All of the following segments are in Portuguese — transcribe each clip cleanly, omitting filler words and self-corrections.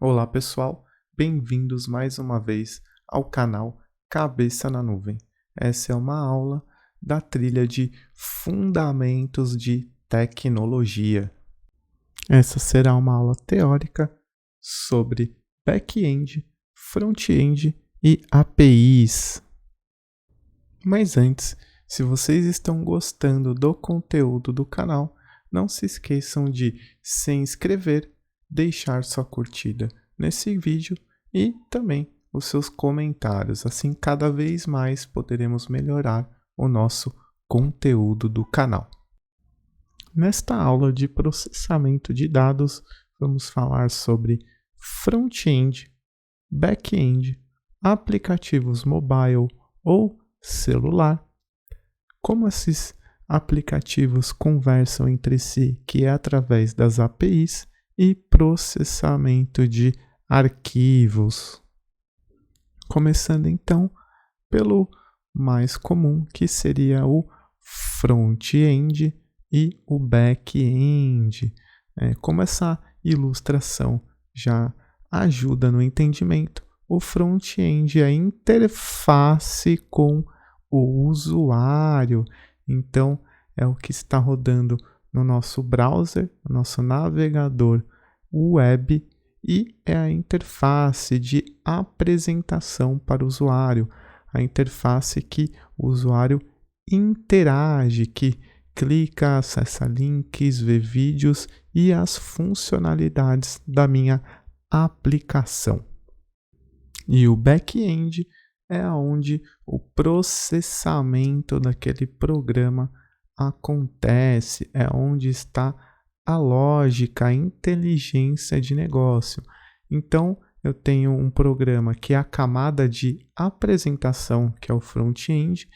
Olá pessoal, bem-vindos mais uma vez ao canal Cabeça na Nuvem. Essa é uma aula da trilha de Fundamentos de Tecnologia. Essa será uma aula teórica sobre back-end, front-end e APIs. Mas antes, se vocês estão gostando do conteúdo do canal, não se esqueçam de se inscrever, deixar sua curtida nesse vídeo e também os seus comentários. Assim, cada vez mais poderemos melhorar o nosso conteúdo do canal. Nesta aula de processamento de dados, vamos falar sobre front-end, back-end, aplicativos mobile ou celular, como esses aplicativos conversam entre si, que é através das APIs, e processamento de arquivos. Começando então pelo mais comum, que seria o front-end e o back-end. Como essa ilustração já ajuda no entendimento, o front-end é a interface com o usuário. Então, é o que está rodando no nosso browser, no nosso navegador web, e é a interface de apresentação para o usuário, a interface que o usuário interage, que clica, acessa links, vê vídeos e as funcionalidades da minha aplicação. E o back-end é onde o processamento daquele programa acontece, é onde está a lógica, a inteligência de negócio. Então, eu tenho um programa que é a camada de apresentação, que é o front-end,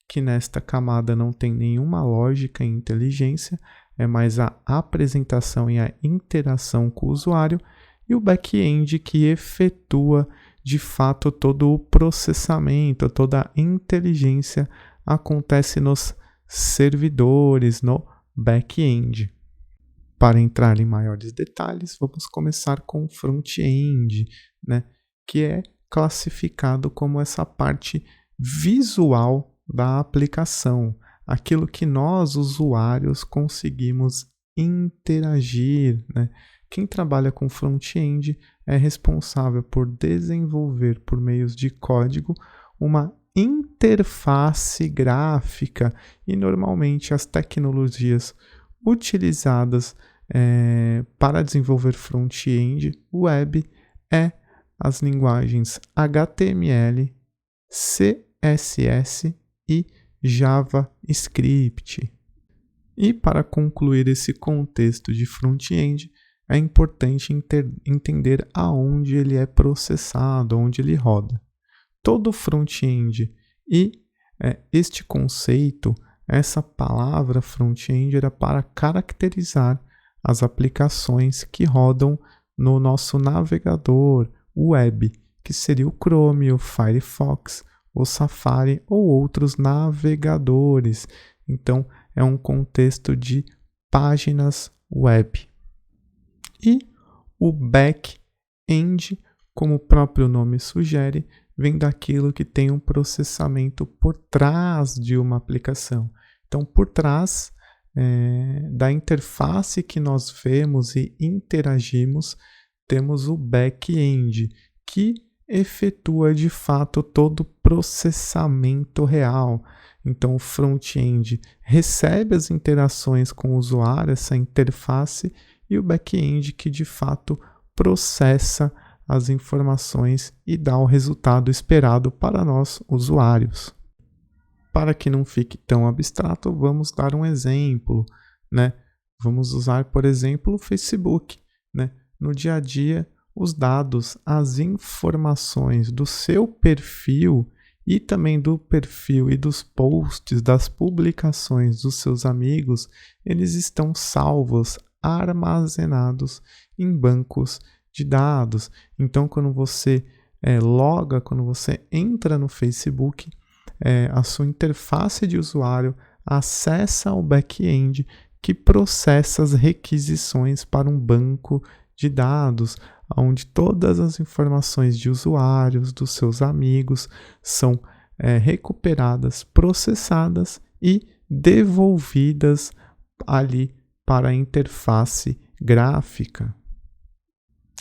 que nesta camada não tem nenhuma lógica e inteligência, é mais a apresentação e a interação com o usuário, e o back-end que efetua de fato todo o processamento, toda a inteligência acontece nos servidores, no back-end. Para entrar em maiores detalhes, vamos começar com o front-end, que é classificado como essa parte visual da aplicação, aquilo que nós, usuários, conseguimos interagir. Quem trabalha com front-end é responsável por desenvolver, por meios de código, uma interface gráfica, e normalmente as tecnologias utilizadas para desenvolver front-end web é as linguagens HTML, CSS e JavaScript. E para concluir esse contexto de front-end, é importante entender aonde ele é processado, onde ele roda. Todo front-end e este conceito, essa palavra front-end era para caracterizar as aplicações que rodam no nosso navegador web, que seria o Chrome, o Firefox, o Safari ou outros navegadores. Então, é um contexto de páginas web. E o back-end, como o próprio nome sugere, vem daquilo que tem um processamento por trás de uma aplicação. Então, por trás da interface que nós vemos e interagimos, temos o back-end, que efetua de fato todo o processamento real. Então, o front-end recebe as interações com o usuário, essa interface, e o back-end que de fato processa as informações e dá o resultado esperado para nós, usuários. Para que não fique tão abstrato, vamos dar um exemplo, Vamos usar, por exemplo, o Facebook, No dia a dia, os dados, as informações do seu perfil e também do perfil e dos posts, das publicações dos seus amigos, eles estão salvos, armazenados em bancos de dados. Então, quando você quando você entra no Facebook, a sua interface de usuário acessa ao back-end que processa as requisições para um banco de dados. onde todas as informações de usuários, dos seus amigos, são recuperadas, processadas e devolvidas ali para a interface gráfica.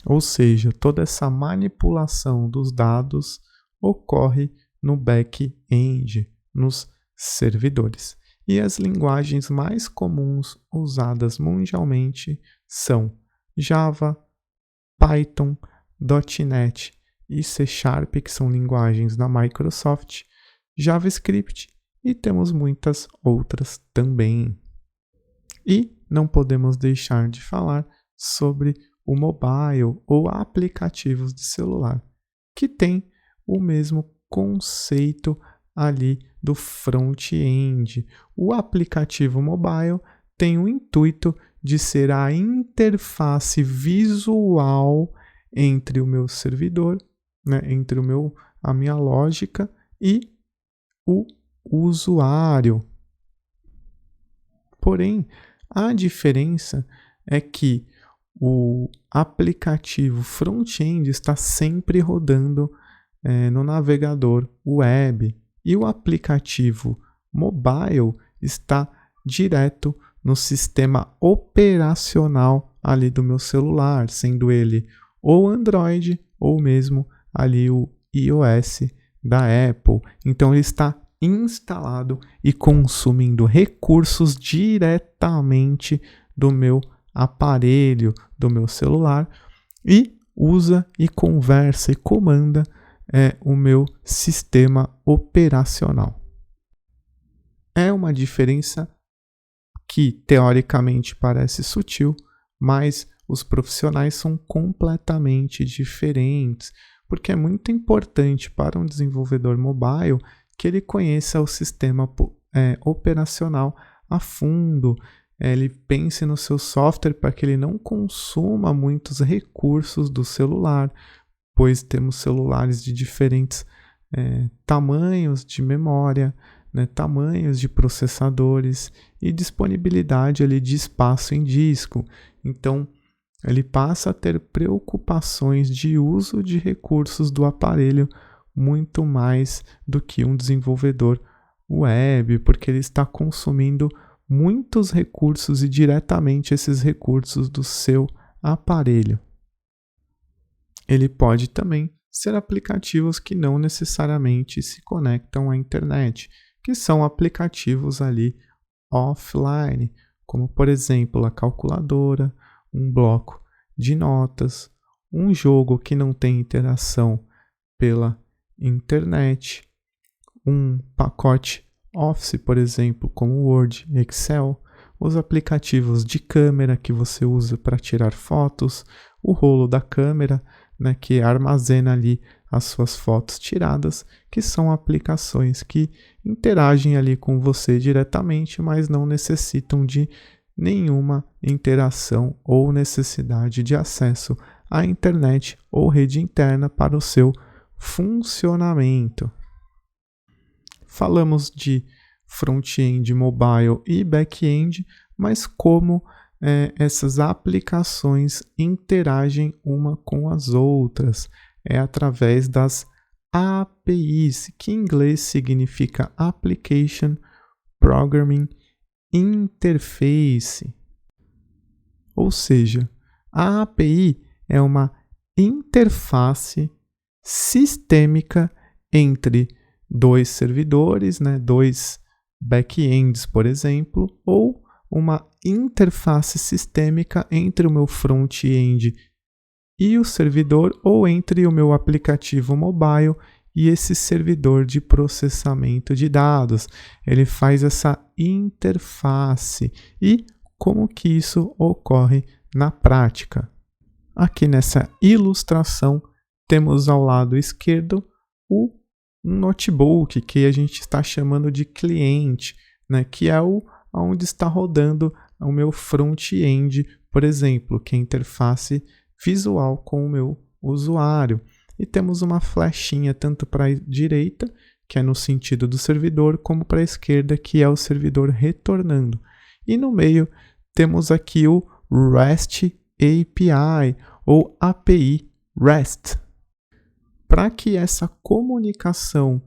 Ou seja, toda essa manipulação dos dados ocorre no back-end, nos servidores. E as linguagens mais comuns usadas mundialmente são Java, Python, .NET e C#, que são linguagens da Microsoft, JavaScript e temos muitas outras também. E não podemos deixar de falar sobre o mobile ou aplicativos de celular, que tem o mesmo conceito ali do front-end. O aplicativo mobile tem o intuito de ser a interface visual entre o meu servidor, né, entre a minha lógica e o usuário. Porém, a diferença é que o aplicativo front-end está sempre rodando no navegador web e o aplicativo mobile está direto no sistema operacional ali do meu celular, sendo ele ou Android ou mesmo ali o iOS da Apple. Então ele está instalado e consumindo recursos diretamente do meu aparelho, do meu celular, e usa e conversa e comanda o meu sistema operacional. É uma diferença que teoricamente parece sutil, mas os profissionais são completamente diferentes, porque é muito importante para um desenvolvedor mobile que ele conheça o sistema operacional a fundo, ele pense no seu software para que ele não consuma muitos recursos do celular, pois temos celulares de diferentes tamanhos de memória, né, tamanhos de processadores e disponibilidade ali de espaço em disco. Então, ele passa a ter preocupações de uso de recursos do aparelho muito mais do que um desenvolvedor web, porque ele está consumindo muitos recursos e diretamente esses recursos do seu aparelho. Ele pode também ser aplicativos que não necessariamente se conectam à internet, que são aplicativos ali offline, como por exemplo a calculadora, um bloco de notas, um jogo que não tem interação pela internet, um pacote Office, por exemplo, como Word, Excel, os aplicativos de câmera que você usa para tirar fotos, o rolo da câmera, né, que armazena ali as suas fotos tiradas, que são aplicações que interagem ali com você diretamente, mas não necessitam de nenhuma interação ou necessidade de acesso à internet ou rede interna para o seu funcionamento. Falamos de front-end, mobile e back-end, mas como essas aplicações interagem uma com as outras? É através das APIs, que em inglês significa Application Programming Interface. Ou seja, a API é uma interface sistêmica entre dois servidores, né, dois back-ends, por exemplo, ou uma interface sistêmica entre o meu front-end e o servidor, ou entre o meu aplicativo mobile e esse servidor de processamento de dados. Ele faz essa interface. E como que isso ocorre na prática? Aqui nessa ilustração, temos ao lado esquerdo o notebook, que a gente está chamando de cliente, né, que é onde está rodando o meu front-end, por exemplo, que é a interface visual com o meu usuário. E temos uma flechinha tanto para a direita, que é no sentido do servidor, como para a esquerda, que é o servidor retornando. E no meio temos aqui o REST API, ou API REST. Para que essa comunicação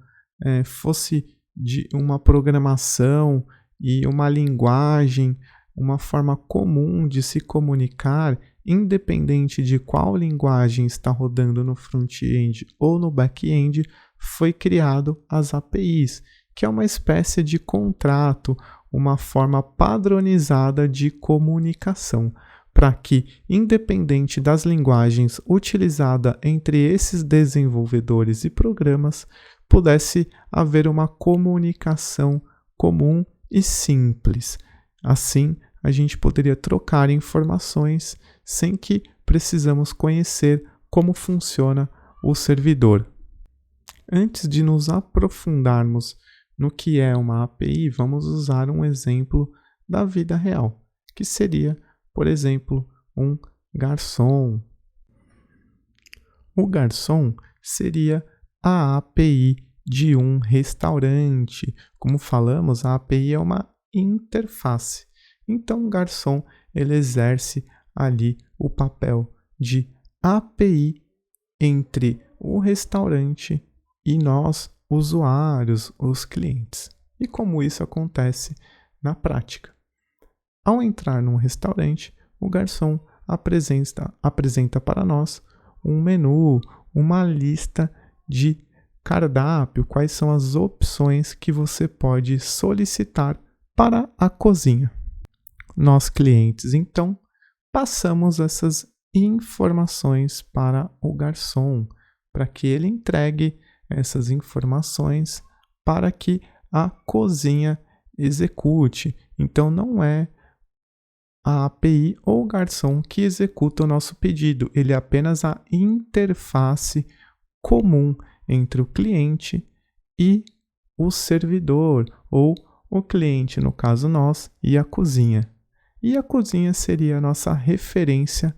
fosse de uma programação e uma linguagem, uma forma comum de se comunicar, independente de qual linguagem está rodando no front-end ou no back-end, foi criado as APIs, que é uma espécie de contrato, uma forma padronizada de comunicação, para que, independente das linguagens utilizadas entre esses desenvolvedores e programas, pudesse haver uma comunicação comum e simples. Assim, a gente poderia trocar informações sem que precisamos conhecer como funciona o servidor. Antes de nos aprofundarmos no que é uma API, vamos usar um exemplo da vida real, que seria, por exemplo, um garçom. O garçom seria a API de um restaurante. Como falamos, a API é uma interface. Então, o garçom ele exerce ali o papel de API entre o restaurante e nós, usuários, os clientes. E como isso acontece na prática? Ao entrar num restaurante, o garçom apresenta para nós um menu, uma lista de cardápio, quais são as opções que você pode solicitar para a cozinha. Nós, clientes, então, passamos essas informações para o garçom, para que ele entregue essas informações para que a cozinha execute. Então, não é a API ou o garçom que executa o nosso pedido, ele é apenas a interface comum entre o cliente e o servidor, ou o cliente, no caso nós, e a cozinha. E a cozinha seria a nossa referência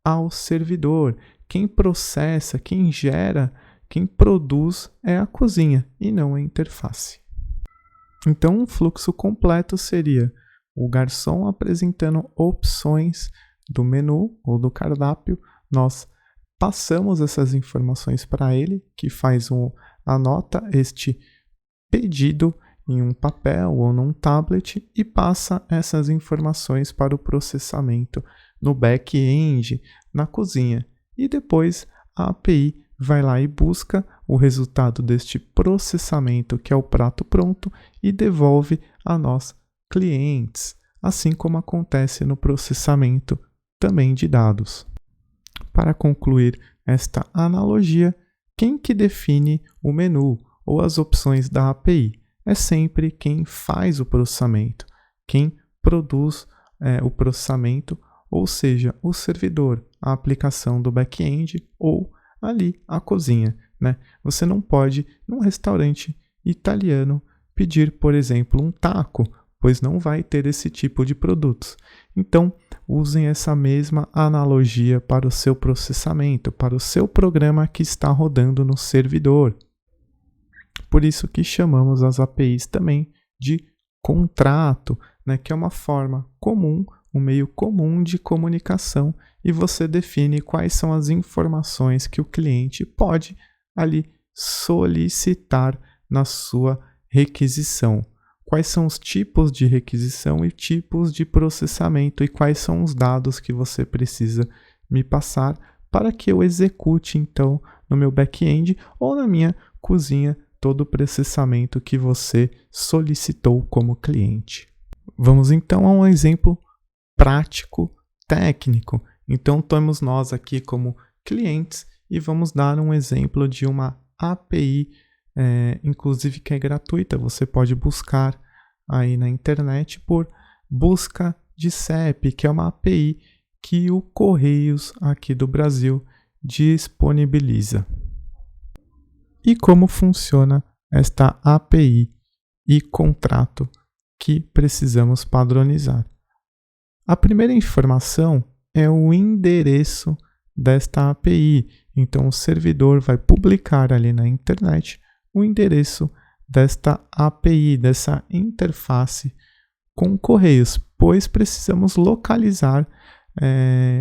ao servidor. Quem processa, quem gera, quem produz é a cozinha e não a interface. Então, um fluxo completo seria o garçom apresentando opções do menu ou do cardápio. Nós passamos essas informações para ele, que anota este pedido em um papel ou num tablet e passa essas informações para o processamento no back-end, na cozinha. E depois a API vai lá e busca o resultado deste processamento, que é o prato pronto, e devolve a nós, clientes, assim como acontece no processamento também de dados. Para concluir esta analogia, quem que define o menu ou as opções da API? É sempre quem faz o processamento, quem produz o processamento, ou seja, o servidor, a aplicação do back-end ou ali a cozinha, né? Você não pode, num restaurante italiano, pedir, por exemplo, um taco, pois não vai ter esse tipo de produtos. Então, usem essa mesma analogia para o seu processamento, para o seu programa que está rodando no servidor. Por isso que chamamos as APIs também de contrato, né, que é uma forma comum, um meio comum de comunicação, e você define quais são as informações que o cliente pode ali solicitar na sua requisição. Quais são os tipos de requisição e tipos de processamento e quais são os dados que você precisa me passar para que eu execute, então, no meu back-end ou na minha cozinha, todo o processamento que você solicitou como cliente. Vamos, então, a um exemplo prático, técnico. Então, temos nós aqui como clientes e vamos dar um exemplo de uma API, inclusive que é gratuita. Você pode buscar aí na internet por busca de CEP, que é uma API que o Correios aqui do Brasil disponibiliza. E como funciona esta API e contrato que precisamos padronizar? A primeira informação é o endereço desta API. Então, o servidor vai publicar ali na internet o endereço desta API, dessa interface com Correios, pois precisamos localizar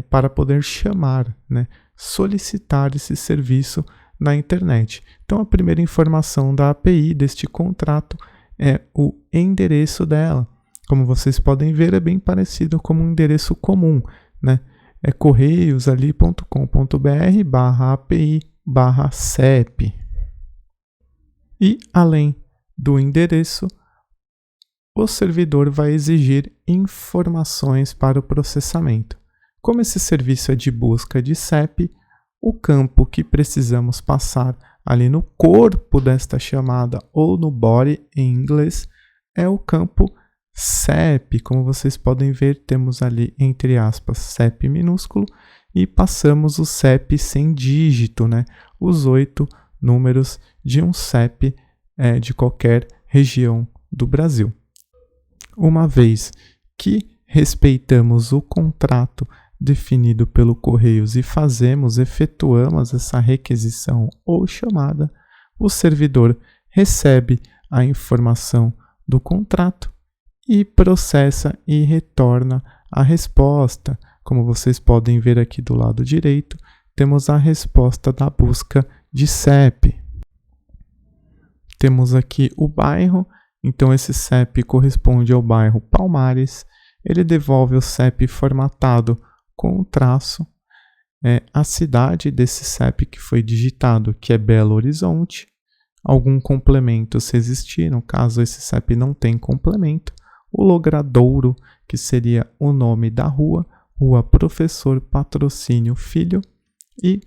para poder chamar, né, solicitar esse serviço na internet. Então, a primeira informação da API deste contrato é o endereço dela. Como vocês podem ver, é bem parecido com um endereço comum, né? É correiosali.com.br/API/CEP. E, além do endereço, o servidor vai exigir informações para o processamento. Como esse serviço é de busca de CEP, o campo que precisamos passar ali no corpo desta chamada ou no body em inglês é o campo CEP. Como vocês podem ver, temos ali entre aspas CEP minúsculo e passamos o CEP sem dígito, né? Os 8 números de um CEP de qualquer região do Brasil. Uma vez que respeitamos o contrato definido pelo Correios e efetuamos essa requisição ou chamada, o servidor recebe a informação do contrato e processa e retorna a resposta. Como vocês podem ver aqui do lado direito, temos a resposta da busca de CEP. Temos aqui o bairro, então esse CEP corresponde ao bairro Palmares. Ele devolve o CEP formatado com um traço, a cidade desse CEP que foi digitado, que é Belo Horizonte, algum complemento se existir, no caso esse CEP não tem complemento, o logradouro, que seria o nome da rua, Rua Professor Patrocínio Filho, e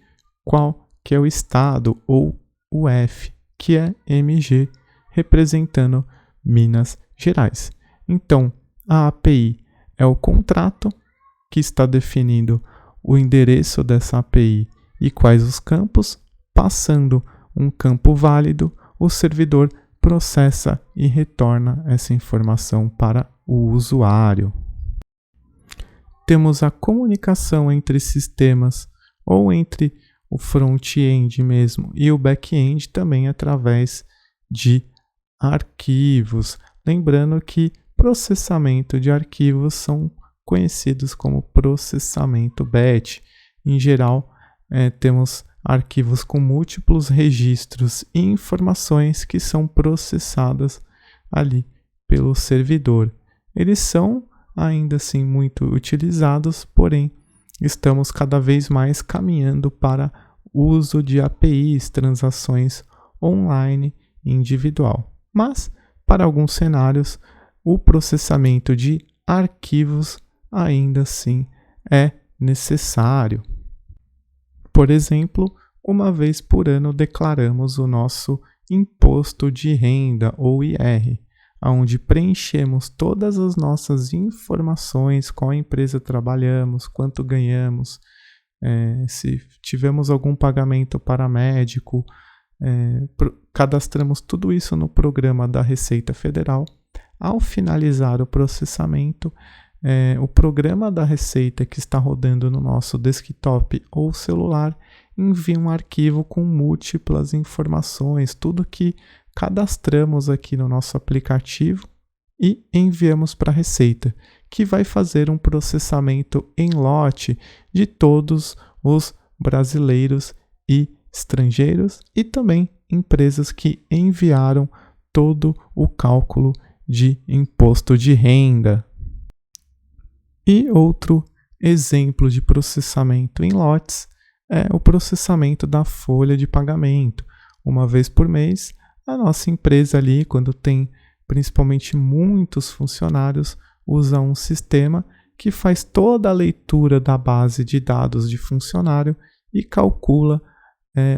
qual que é o estado ou o F, que é MG, representando Minas Gerais. Então, a API é o contrato que está definindo o endereço dessa API e quais os campos. Passando um campo válido, o servidor processa e retorna essa informação para o usuário. Temos a comunicação entre sistemas ou entre o front-end mesmo e o back-end também através de arquivos. Lembrando que processamento de arquivos são conhecidos como processamento batch. Em geral, temos arquivos com múltiplos registros e informações que são processadas ali pelo servidor. Eles são ainda assim muito utilizados, porém estamos cada vez mais caminhando para o uso de APIs, transações online individual. Mas, para alguns cenários, o processamento de arquivos ainda assim é necessário. Por exemplo, uma vez por ano declaramos o nosso imposto de renda ou IR, onde preenchemos todas as nossas informações, qual empresa trabalhamos, quanto ganhamos, se tivemos algum pagamento para médico, cadastramos tudo isso no programa da Receita Federal. Ao finalizar o processamento, o programa da Receita que está rodando no nosso desktop ou celular envia um arquivo com múltiplas informações, tudo que cadastramos aqui no nosso aplicativo e enviamos para a Receita, que vai fazer um processamento em lote de todos os brasileiros e estrangeiros e também empresas que enviaram todo o cálculo de imposto de renda. E outro exemplo de processamento em lotes é o processamento da folha de pagamento. Uma vez por mês, a nossa empresa ali, quando tem principalmente muitos funcionários, usa um sistema que faz toda a leitura da base de dados de funcionário e calcula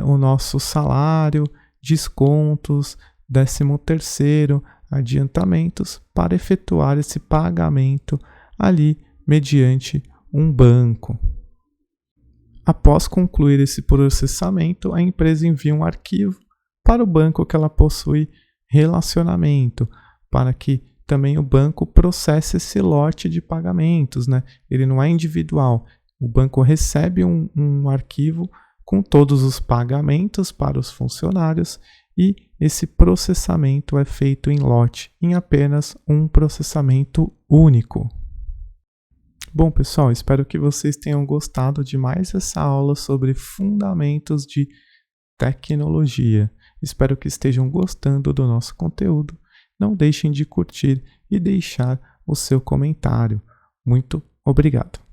o nosso salário, descontos, 13º, adiantamentos para efetuar esse pagamento ali mediante um banco. Após concluir esse processamento, a empresa envia um arquivo para o banco que ela possui relacionamento, para que também o banco processe esse lote de pagamentos, né? Ele não é individual. O banco recebe um arquivo com todos os pagamentos para os funcionários e esse processamento é feito em lote, em apenas um processamento único. Bom, pessoal, espero que vocês tenham gostado de mais essa aula sobre fundamentos de tecnologia. Espero que estejam gostando do nosso conteúdo. Não deixem de curtir e deixar o seu comentário. Muito obrigado.